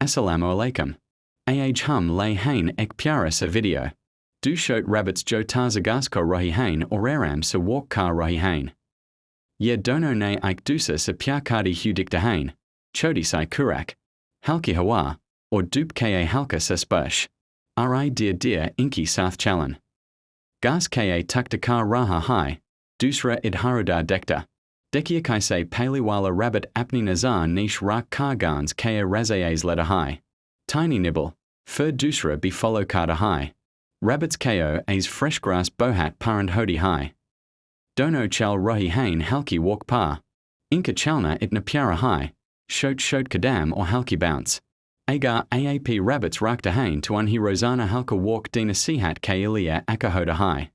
Assalamu alaikum. Aj hum lay hain ek pyara sa video. Du shot rabbits jo tarzagasko rohi hain or aram sa walk car rohi hain. Ye dono ne ik dusa sa pya kadi hu dikta hain. Chodi sai kurak. Halki hawa, or dup ka halka sa spush. Ri dear inki sath chalan. Gas ka tukta ka raha hai. Dusra idharuda dekta. Dekia kaise paliwala rabbit apni nazar niche rak kargans kaya razayas leda high. Tiny nibble, fur dusra be follow kada high. Rabbits ko as fresh grass bohat parand hodi high. Dono chal rohi hain halki walk pa. Inka chalna it napyara high. Shot kadam or halki bounce. Agar aap rabbits rakta hain to unhi rosana halka walk dina sihat kailia akahoda high.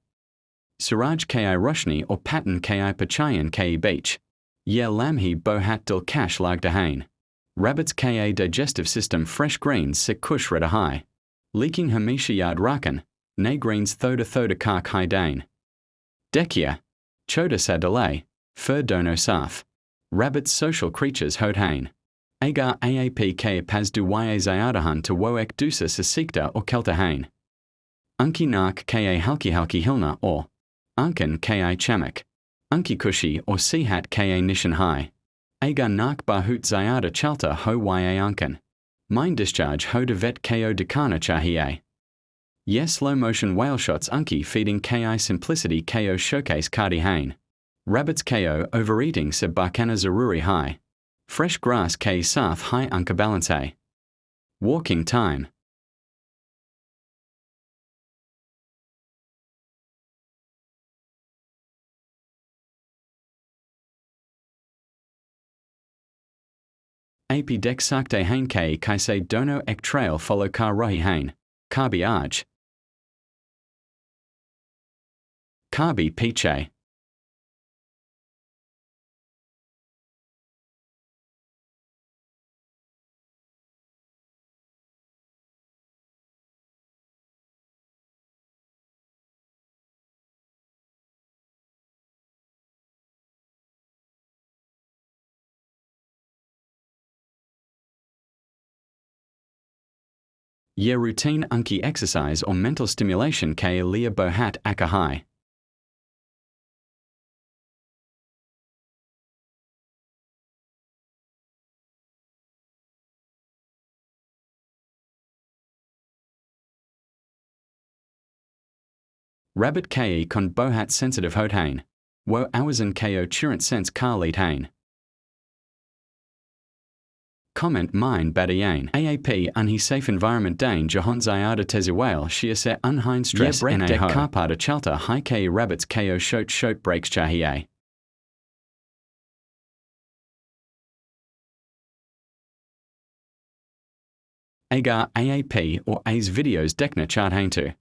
Suraj ki roshni or pattern ki pachayan ki beach. Ye lamhi bohat dil kash lagda hain. Rabbits ka digestive system fresh greens sik kush reda high. Leaking hamisha yard rakan, ne greens thoda kark high dane. Dekia, choda sa delay, fur dono saf. Rabbits social creatures hod hain. Agar aap ka pas du ye zayadahan to woek dusa sasikta or kelta hain. Unki nark ka halki hilna or Unkin ki chamak. Unki kushi or sihat ka nishan high. Agar nark bahut zayada chalta ho ya unkin. Mine discharge ho de vet ko dekana chahiye. Yes slow motion whale shots unki feeding ki simplicity ko showcase kadi hain. Rabbits ko overeating se bakana zaruri high. Fresh grass ki sath high unka balance. Walking time. Ap dek sakte hain kai kaise dono ek trail follow kar rohi hain. Karbi aj. Karbi piche. Ye routine unki exercise or mental stimulation ka liya bohat akahai. Rabbit ke kon bohat sensitive hod hain. Wo awazan ko turent sense kar lead hain. Comment mine badayain. AAP unhi safe environment dane jahon zayada teziwale shia se unhine stress break dek karpada chalta high ke rabbits ko shot breaks chahiye. Agar AAP or A's videos dekna chart haintu.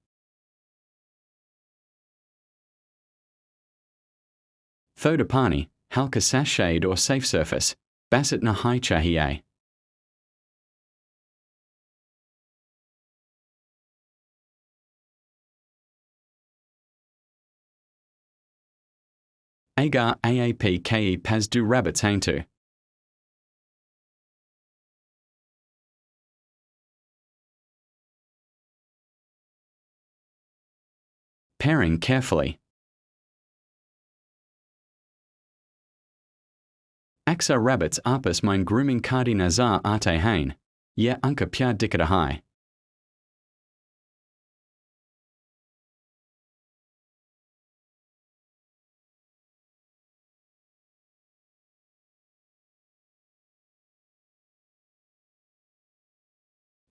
Thodapani, halka sash shade or safe surface. Bassett na high chahiye. Agar AAP ke pas du rabbits haintu. Pairing carefully. Aksa rabbits apas mine grooming kadi nazar ate hain. Ye unka pya dikada high.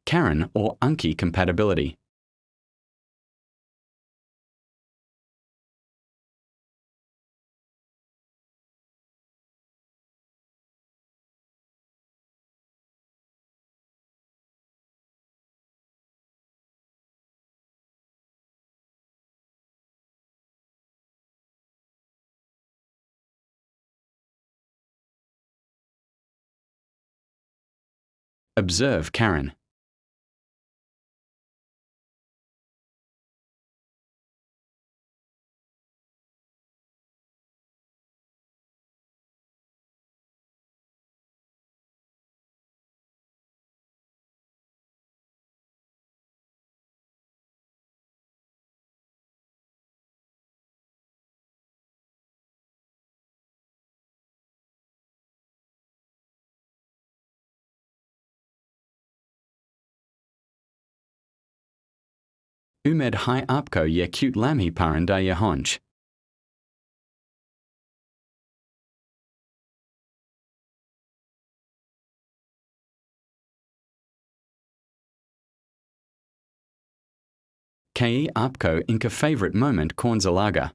Karen or unki compatibility. Observe Karen. Umed hai apko ye cute lamhi paranda ye honch. Ke apko inka favorite moment kornzalaga.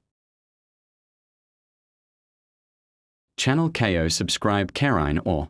Channel KO subscribe Karine or